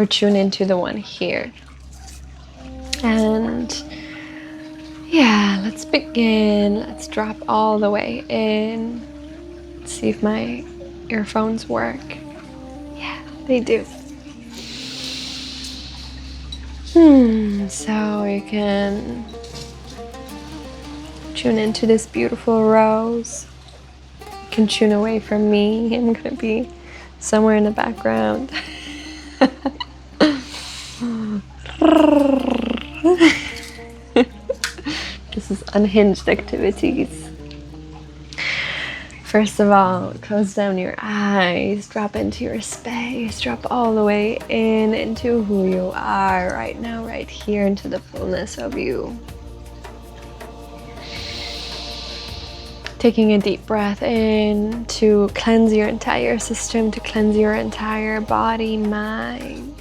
or tune into the one here. And yeah, let's begin. Let's drop all the way in. Let's see if my earphones work. Yeah, they do. So you can tune into this beautiful rose. You can tune away from me. I'm gonna be somewhere in the background. This is unhinged activities. First of all, close down your eyes, drop into your space, drop all the way in into who you are right now, right here, into the fullness of you. Taking a deep breath in to cleanse your entire system, to cleanse your entire body, mind.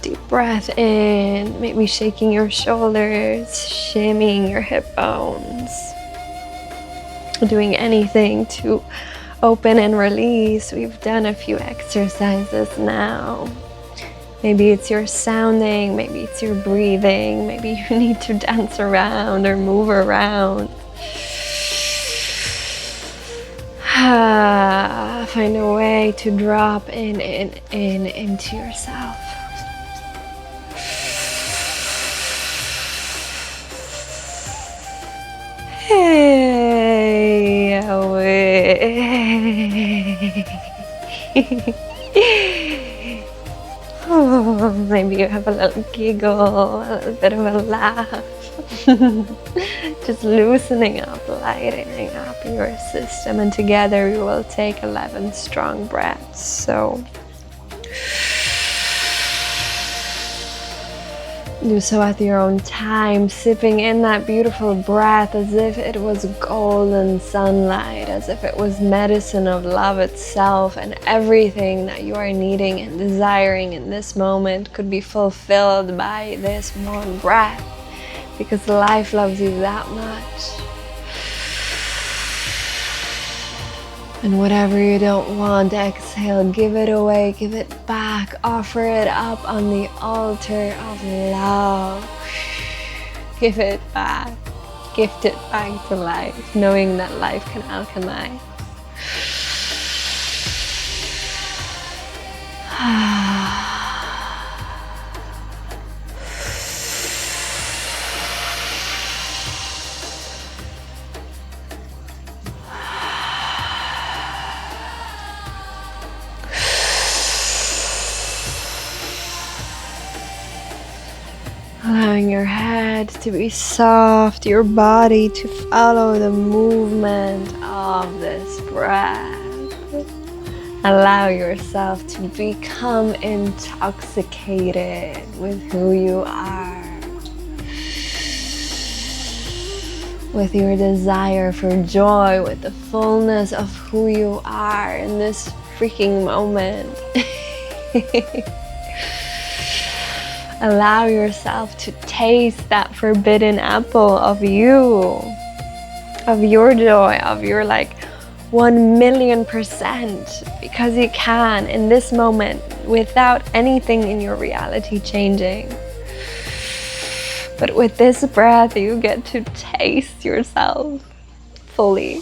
Deep breath in, maybe shaking your shoulders, shimmying your hip bones. Doing anything to open and release. We've done a few exercises now. Maybe it's your sounding, maybe it's your breathing, maybe you need to dance around or move around. Find a way to drop in into yourself. Hey, away. Oh, maybe you have a little giggle, a little bit of a laugh. Just loosening up, lightening up your system, and together we will take 11 strong breaths. So do so at your own time, sipping in that beautiful breath as if it was golden sunlight, as if it was medicine of love itself, and everything that you are needing and desiring in this moment could be fulfilled by this one breath, because life loves you that much. And whatever you don't want, exhale, give it away, give it back, offer it up on the altar of love. Give it back, gift it back to life, knowing that life can alchemize. Allowing your head to be soft, your body to follow the movement of this breath. Allow yourself to become intoxicated with who you are, with your desire for joy, with the fullness of who you are in this freaking moment. Allow yourself to taste that forbidden apple of you, of your joy, of your 1,000,000%, because you can in this moment without anything in your reality changing. But with this breath, you get to taste yourself fully.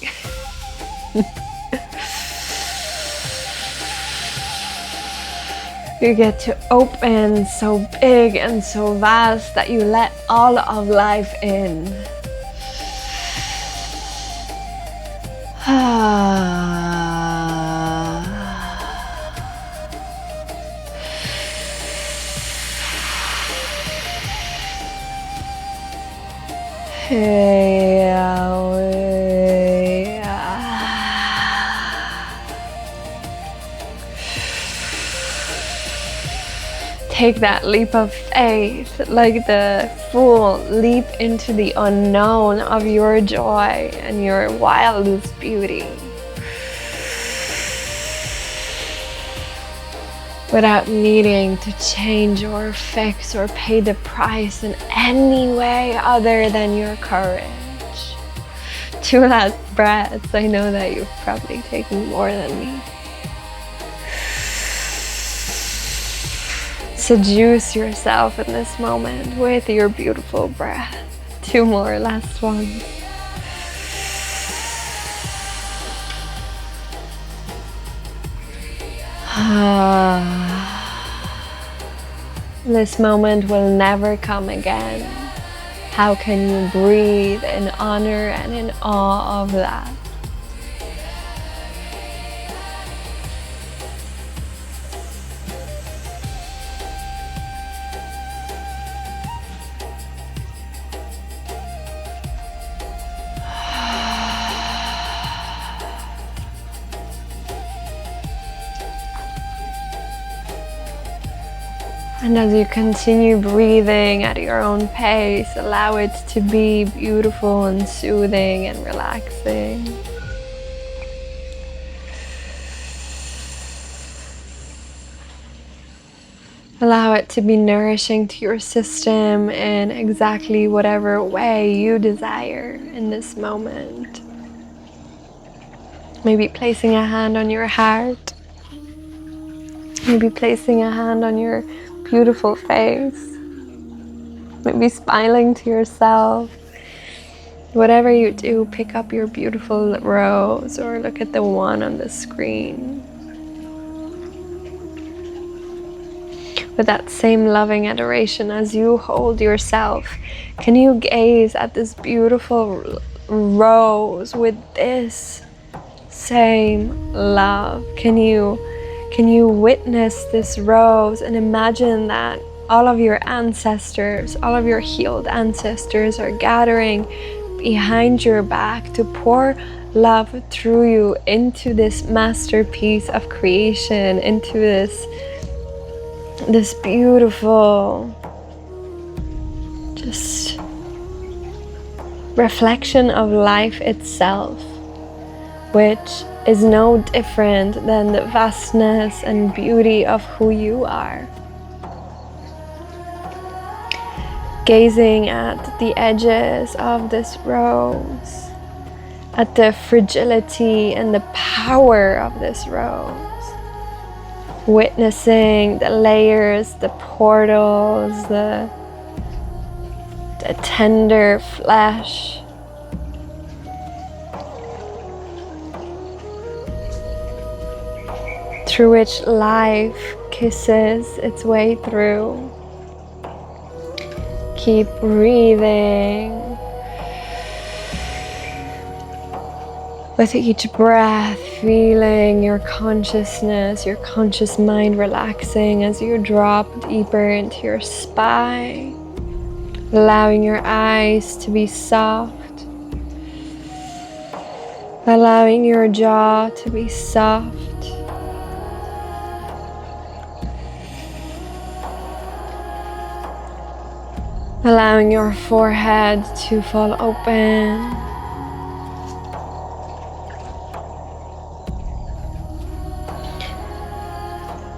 You get to open so big and so vast that you let all of life in. Hey, take that leap of faith, like the full leap into the unknown of your joy and your wildest beauty. Without needing to change or fix or pay the price in any way other than your courage. 2 last breaths. I know that you've probably taken more than me. Seduce yourself in this moment with your beautiful breath. 2 more, last ones. This moment will never come again. How can you breathe in honor and in awe of that? And as you continue breathing at your own pace, allow it to be beautiful and soothing and relaxing. Allow it to be nourishing to your system in exactly whatever way you desire in this moment. Maybe placing a hand on your heart. Maybe placing a hand on your beautiful face. Maybe smiling to yourself. Whatever you do, pick up your beautiful rose or look at the one on the screen. With that same loving adoration as you hold yourself, can you gaze at this beautiful rose with this same love? Can you witness this rose and imagine that all of your ancestors, all of your healed ancestors are gathering behind your back to pour love through you into this masterpiece of creation, into this beautiful just reflection of life itself, which is no different than the vastness and beauty of who you are. Gazing at the edges of this rose, at the fragility and the power of this rose, witnessing the layers, the portals, the tender flesh, through which life kisses its way through. Keep breathing. With each breath, feeling your consciousness, your conscious mind relaxing as you drop deeper into your spine, allowing your eyes to be soft, allowing your jaw to be soft, allowing your forehead to fall open.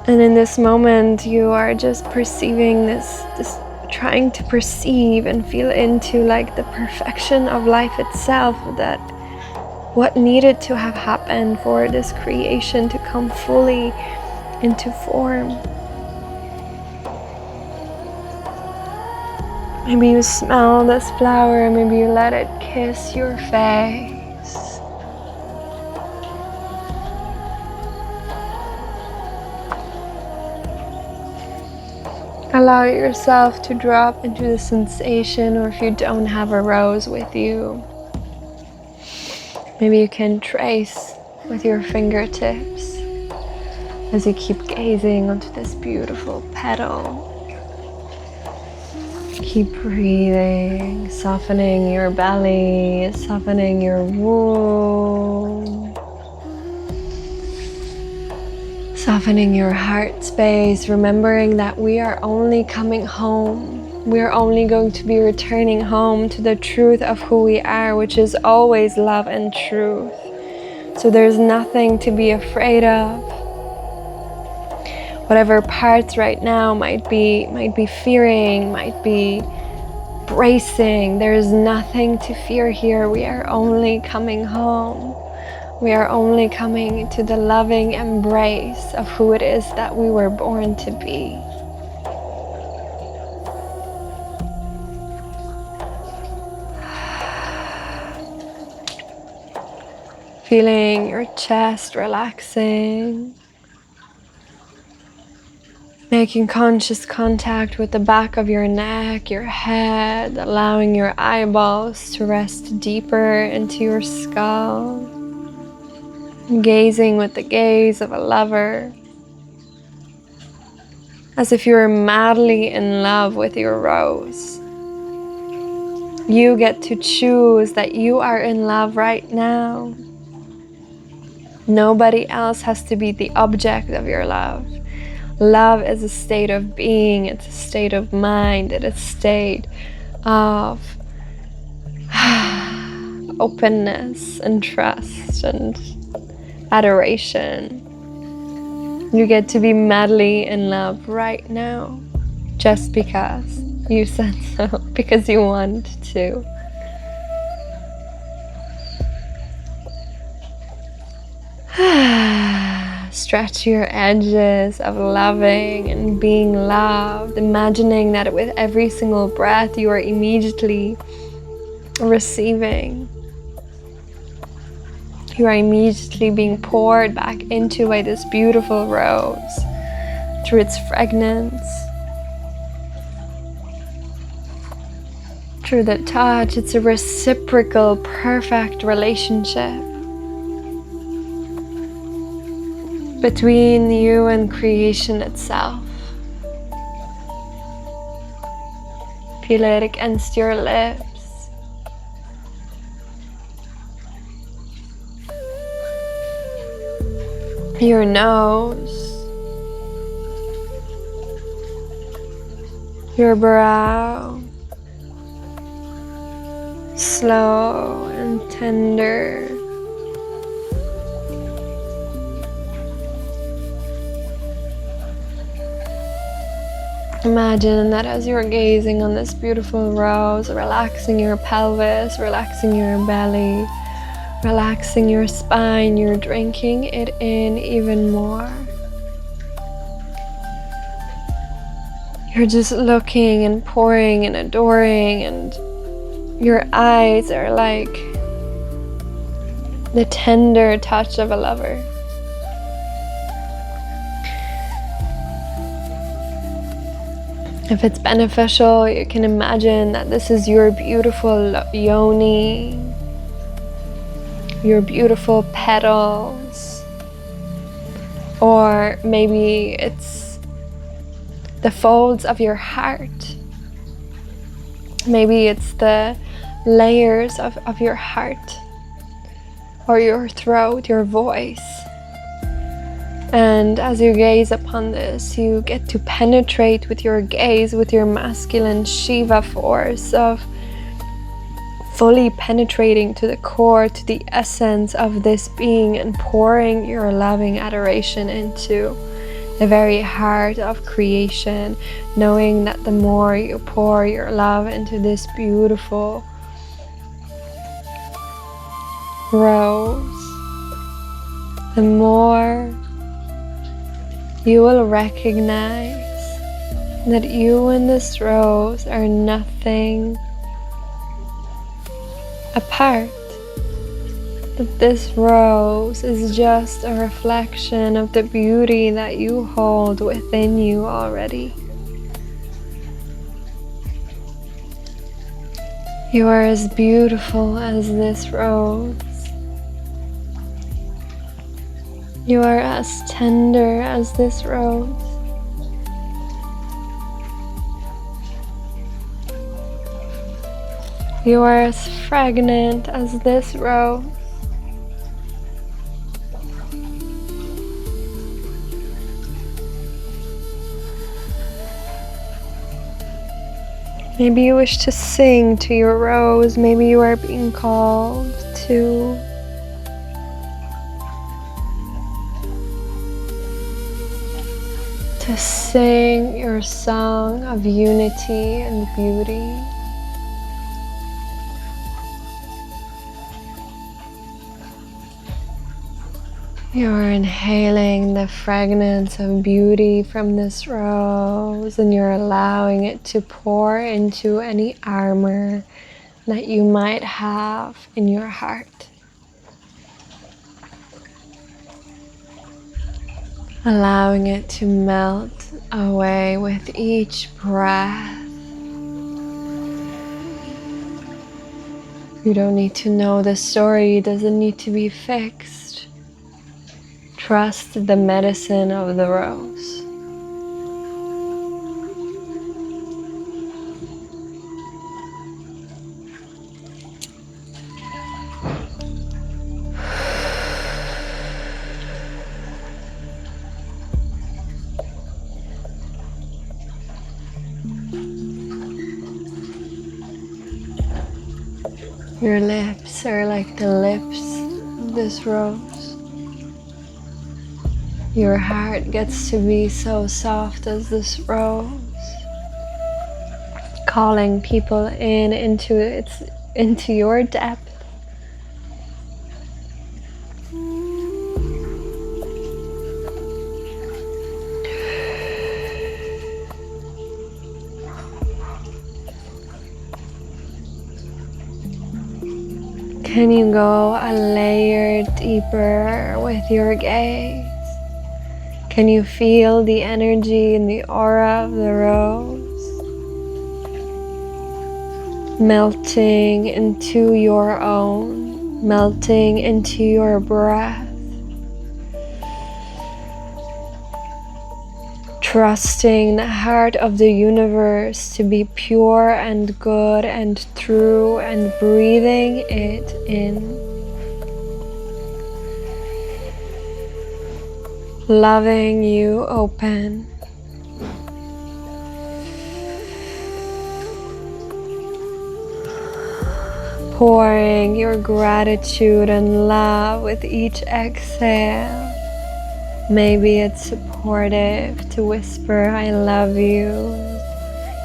And in this moment, you are just perceiving this trying to perceive and feel into like the perfection of life itself, that what needed to have happened for this creation to come fully into form. Maybe you smell this flower, maybe you let it kiss your face. Allow yourself to drop into the sensation, or if you don't have a rose with you, maybe you can trace with your fingertips as you keep gazing onto this beautiful petal. Keep breathing, softening your belly, softening your womb. Softening your heart space, remembering that we are only coming home. We are only going to be returning home to the truth of who we are, which is always love and truth. So there's nothing to be afraid of. Whatever parts right now might be fearing, might be bracing, there's nothing to fear here. We are only coming home. We are only coming to the loving embrace of who it is that we were born to be. Feeling your chest relaxing. Making conscious contact with the back of your neck, your head, allowing your eyeballs to rest deeper into your skull. Gazing with the gaze of a lover, as if you were madly in love with your rose. You get to choose that you are in love right now. Nobody else has to be the object of your love. Love is a state of being, it's a state of mind, it's a state of openness and trust and adoration. You get to be madly in love right now, just because you said so, because you want to. Stretch your edges of loving and being loved, imagining that with every single breath you are immediately receiving. You are immediately being poured back into by this beautiful rose through its fragrance, through the touch. It's a reciprocal, perfect relationship between you and creation itself. Feel it against your lips. Your nose, your brow, slow and tender. Imagine that as you're gazing on this beautiful rose, relaxing your pelvis, relaxing your belly, relaxing your spine, you're drinking it in even more. You're just looking and pouring and adoring, and your eyes are like the tender touch of a lover. If it's beneficial, you can imagine that this is your beautiful yoni, your beautiful petals, or maybe it's the folds of your heart. Maybe it's the layers of your heart, or your throat, your voice. And as you gaze upon this, you get to penetrate with your gaze, with your masculine Shiva force of fully penetrating to the core, to the essence of this being, and pouring your loving adoration into the very heart of creation, knowing that the more you pour your love into this beautiful rose, the more you will recognize that you and this rose are nothing apart. That this rose is just a reflection of the beauty that you hold within you already. You are as beautiful as this rose. You are as tender as this rose. You are as fragrant as this rose. Maybe you wish to sing to your rose. Maybe you are being called to sing your song of unity and beauty. You are inhaling the fragrance of beauty from this rose, and you're allowing it to pour into any armor that you might have in your heart. allowing it to melt away with each breath. You don't need to know the story, it doesn't need to be fixed. Trust the medicine of the rose. Your lips are like the lips of this rose. Your heart gets to be so soft as this rose, calling people into your depth. Can you go a layer deeper with your gaze? Can you feel the energy and the aura of the rose melting into your own, melting into your breath? Trusting the heart of the universe to be pure and good and true, and breathing it in. Loving you open. Pouring your gratitude and love with each exhale. Maybe it's supportive to whisper, I love you.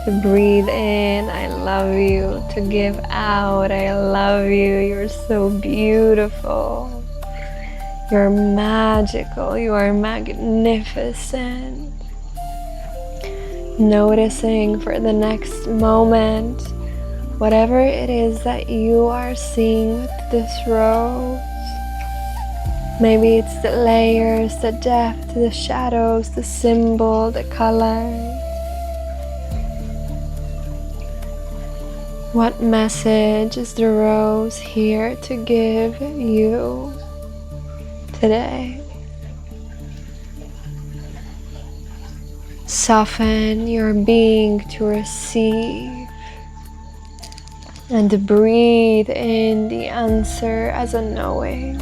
To breathe in, I love you. To give out, I love you. You're so beautiful. You're magical. You are magnificent. Noticing for the next moment, whatever it is that you are seeing with this rose. Maybe it's the layers, the depth, the shadows, the symbol, the color. What message is the rose here to give you today? Soften your being to receive and breathe in the answer as a knowing.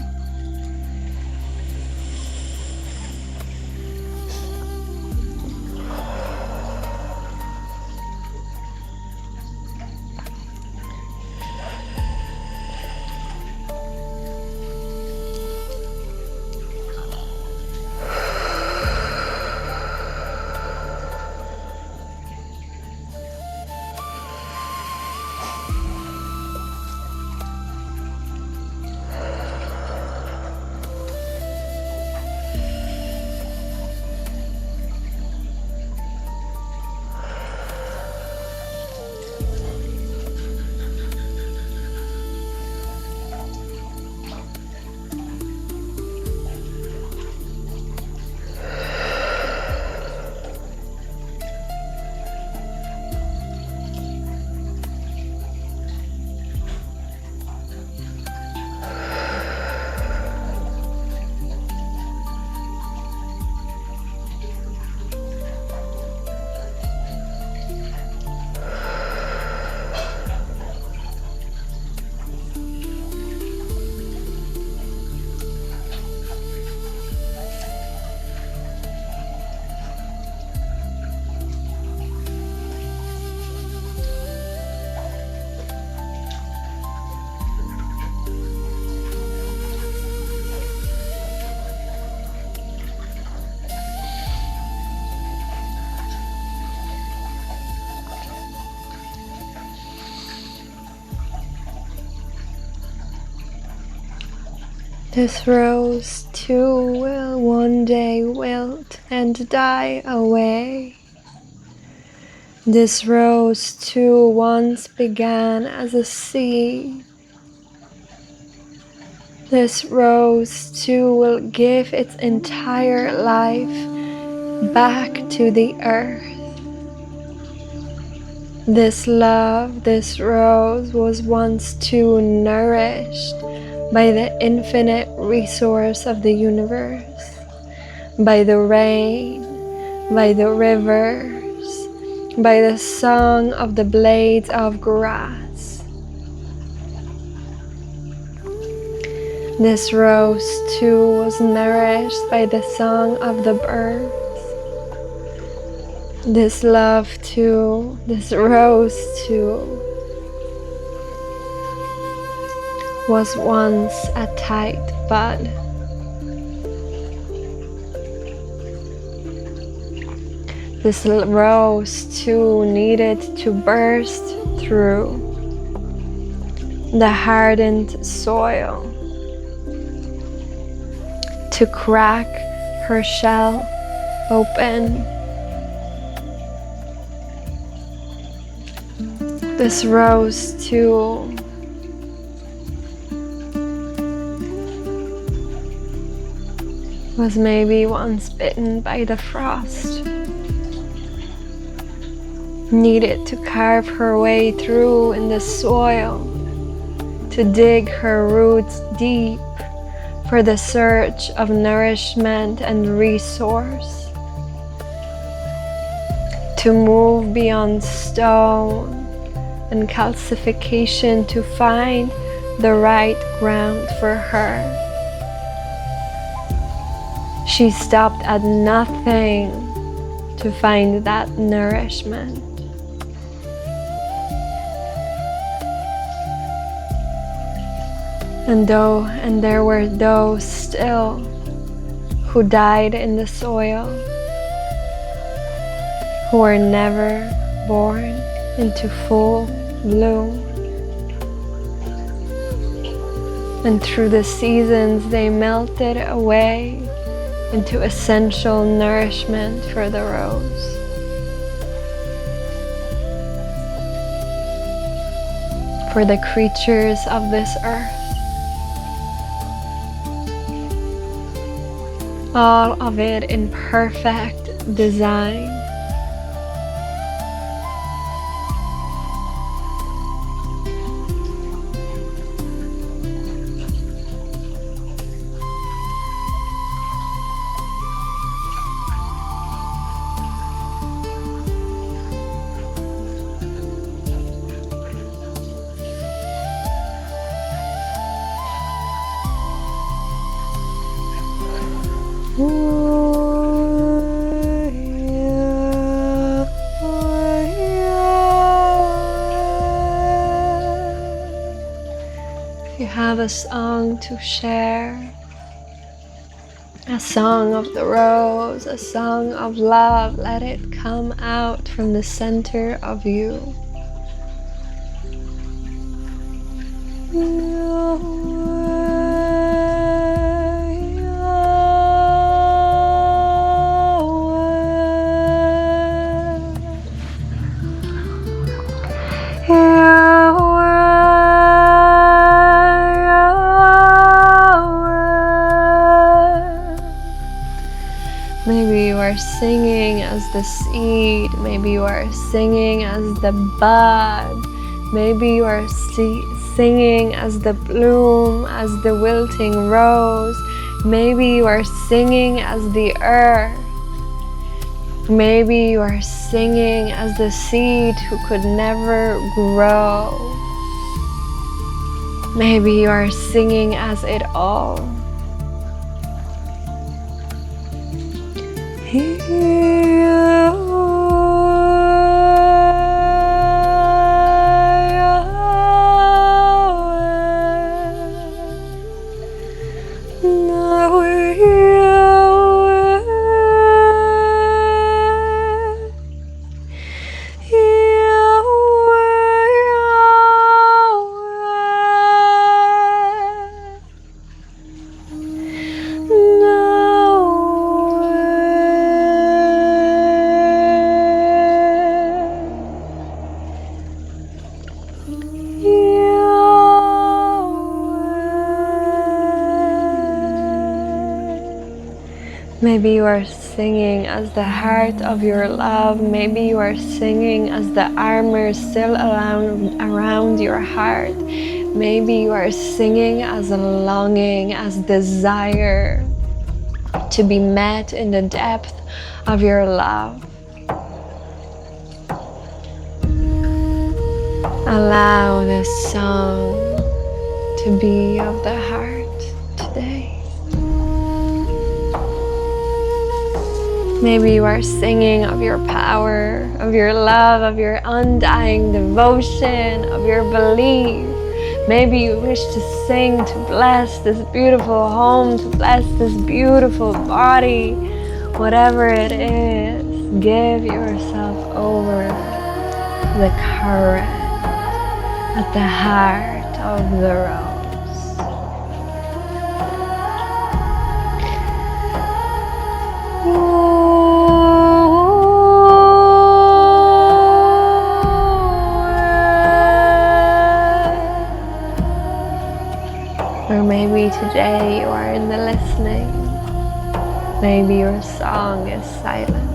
This rose too will one day wilt and die away. This rose too once began as a seed. This rose too will give its entire life back to the earth. This love, this rose was once too nourished by the infinite resource of the universe, by the rain, by the rivers, by the song of the blades of grass. This rose too was nourished by the song of the birds. This love too, this rose too, was once a tight bud. This rose too needed to burst through the hardened soil to crack her shell open. This rose too was maybe once bitten by the frost, needed to carve her way through in the soil, to dig her roots deep for the search of nourishment and resource, to move beyond stone and calcification to find the right ground for her. She stopped at nothing to find that nourishment. And there were those still who died in the soil, who were never born into full bloom. And through the seasons they melted away into essential nourishment for the rose. For the creatures of this earth. All of it in perfect design. If you have a song to share, a song of the rose, a song of love, let it come out from the center of you. Maybe you are singing as the seed, maybe you are singing as the bud, maybe you are singing as the bloom, as the wilting rose, maybe you are singing as the earth, maybe you are singing as the seed who could never grow, maybe you are singing as it all. Maybe you are singing as the heart of your love. Maybe you are singing as the armor still around your heart. Maybe you are singing as a longing, as desire to be met in the depth of your love. Allow this song to be of the heart today. Maybe you are singing of your power, of your love, of your undying devotion, of your belief. Maybe you wish to sing to bless this beautiful home, to bless this beautiful body. Whatever it is, give yourself over to the caress at the heart of the rose. Or maybe today you are in the listening. Maybe your song is silent.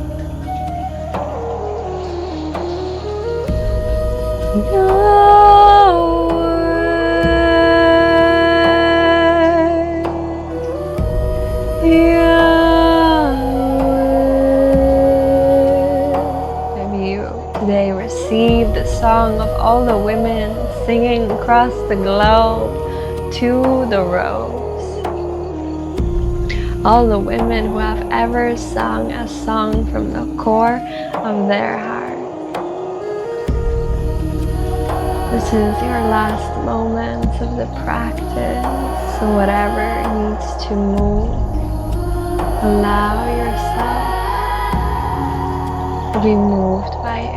Maybe you today receive the song of all the women singing across the globe to the rose. All the women who have ever sung a song from the core of their heart. This is your last moments of the practice. So whatever needs to move, allow yourself to be moved by it.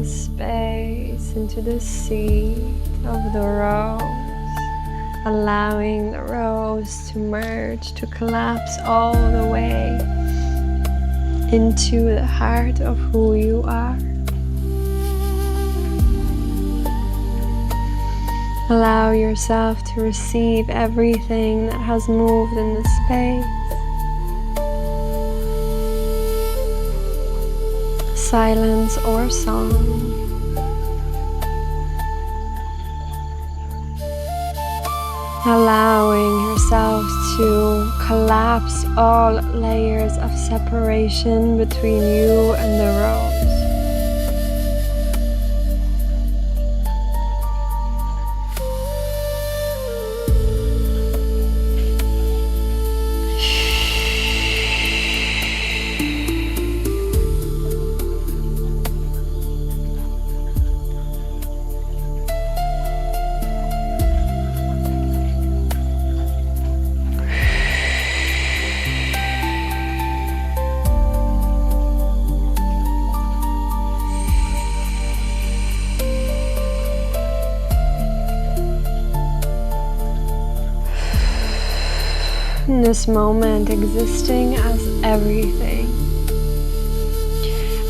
the space, into the seed of the rose, allowing the rose to merge, to collapse all the way into the heart of who you are. Allow yourself to receive everything that has moved in the space. Silence or song. Allowing yourself to collapse all layers of separation between you and the rose. In this moment, existing as everything,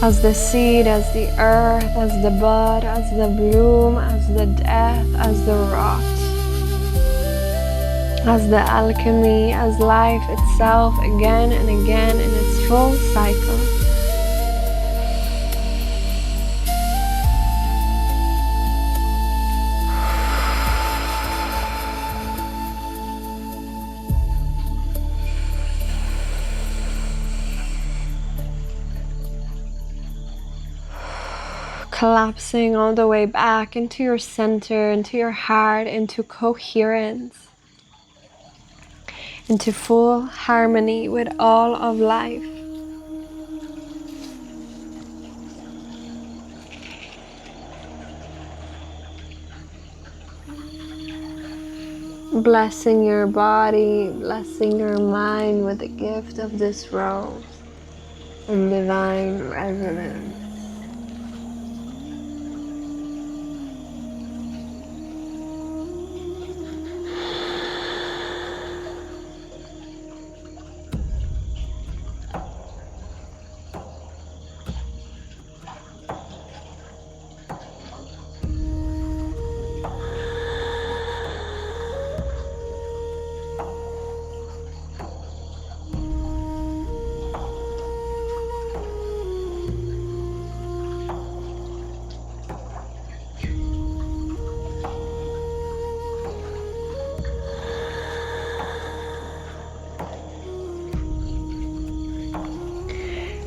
as the seed, as the earth, as the bud, as the bloom, as the death, as the rot, as the alchemy, as life itself, again and again in its full cycle. Collapsing all the way back into your center, into your heart, into coherence, into full harmony with all of life. Blessing your body, blessing your mind with the gift of this rose and divine resonance.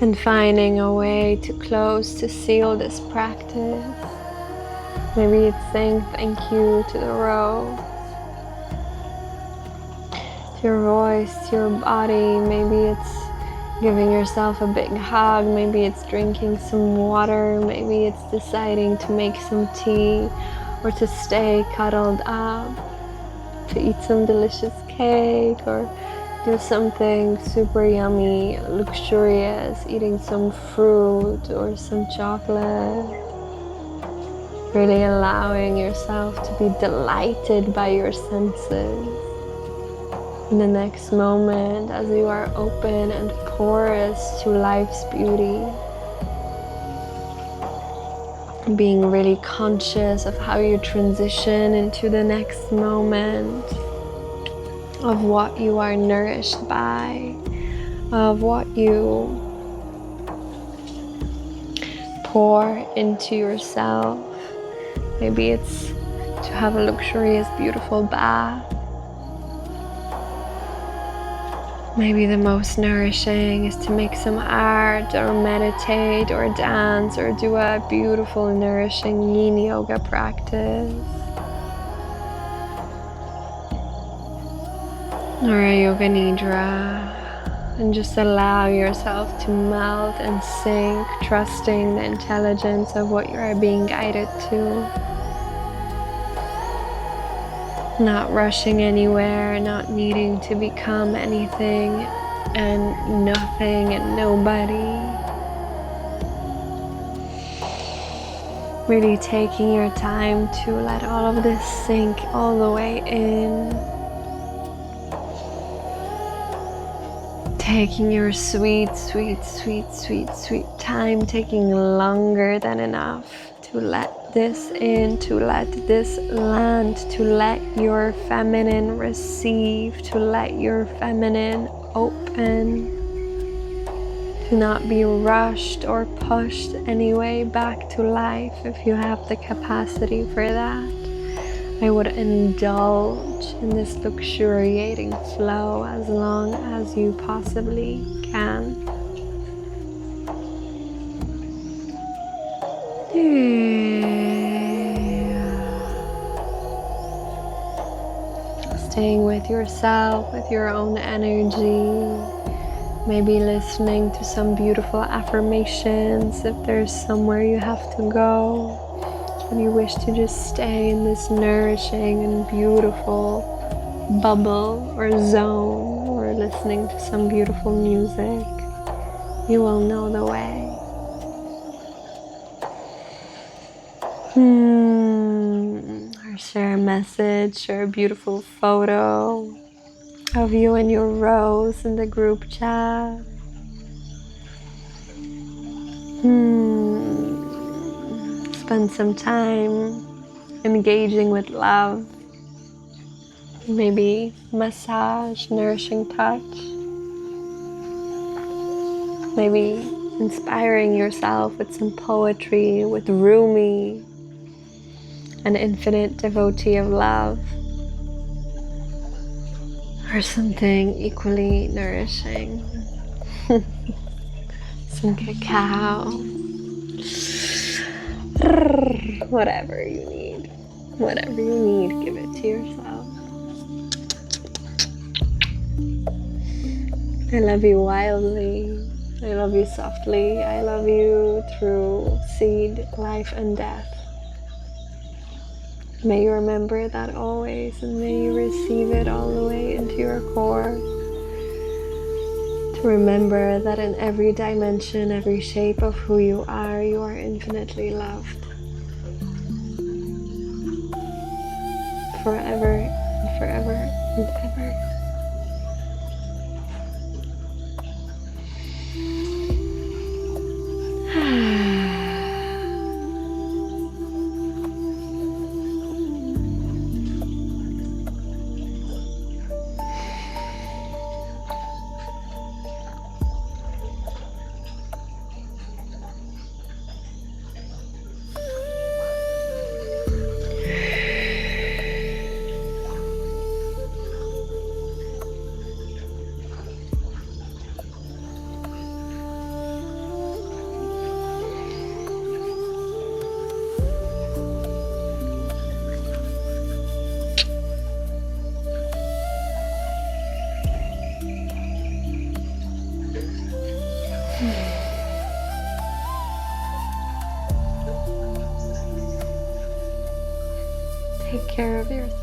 And finding a way to close, to seal this practice. Maybe it's saying thank you to the rose, to your voice, to your body. Maybe it's giving yourself a big hug. Maybe it's drinking some water. Maybe it's deciding to make some tea or to stay cuddled up, to eat some delicious cake or do something super yummy, luxurious, eating some fruit or some chocolate. Really allowing yourself to be delighted by your senses. In the next moment, as you are open and porous to life's beauty, being really conscious of how you transition into the next moment, of what you are nourished by, of what you pour into yourself. Maybe it's to have a luxurious, beautiful bath. Maybe the most nourishing is to make some art or meditate or dance or do a beautiful, nourishing yin yoga practice. Or a yoga nidra, and just allow yourself to melt and sink, trusting the intelligence of what you are being guided to. Not rushing anywhere, not needing to become anything and nothing and nobody. Really taking your time to let all of this sink all the way in. Taking your sweet, sweet, sweet, sweet, sweet time, taking longer than enough to let this in, to let this land, to let your feminine receive, to let your feminine open. To not be rushed or pushed anyway back to life if you have the capacity for that. I would indulge in this luxuriating flow as long as you possibly can. Staying with yourself, with your own energy. Maybe listening to some beautiful affirmations if there's somewhere you have to go. And you wish to just stay in this nourishing and beautiful bubble or zone, or listening to some beautiful music, you will know the way. Or share a message, share a beautiful photo of you and your rose in the group chat. Spend some time engaging with love. Maybe massage, nourishing touch. Maybe inspiring yourself with some poetry, with Rumi, an infinite devotee of love. Or something equally nourishing. Some cacao. Whatever you need. Whatever you need, give it to yourself. I love you wildly. I love you softly. I love you through seed, life, and death. May you remember that always, and may you receive it all the way into your core. To remember that in every dimension, every shape of who you are infinitely loved. Forever and forever and ever. Take care of yourself.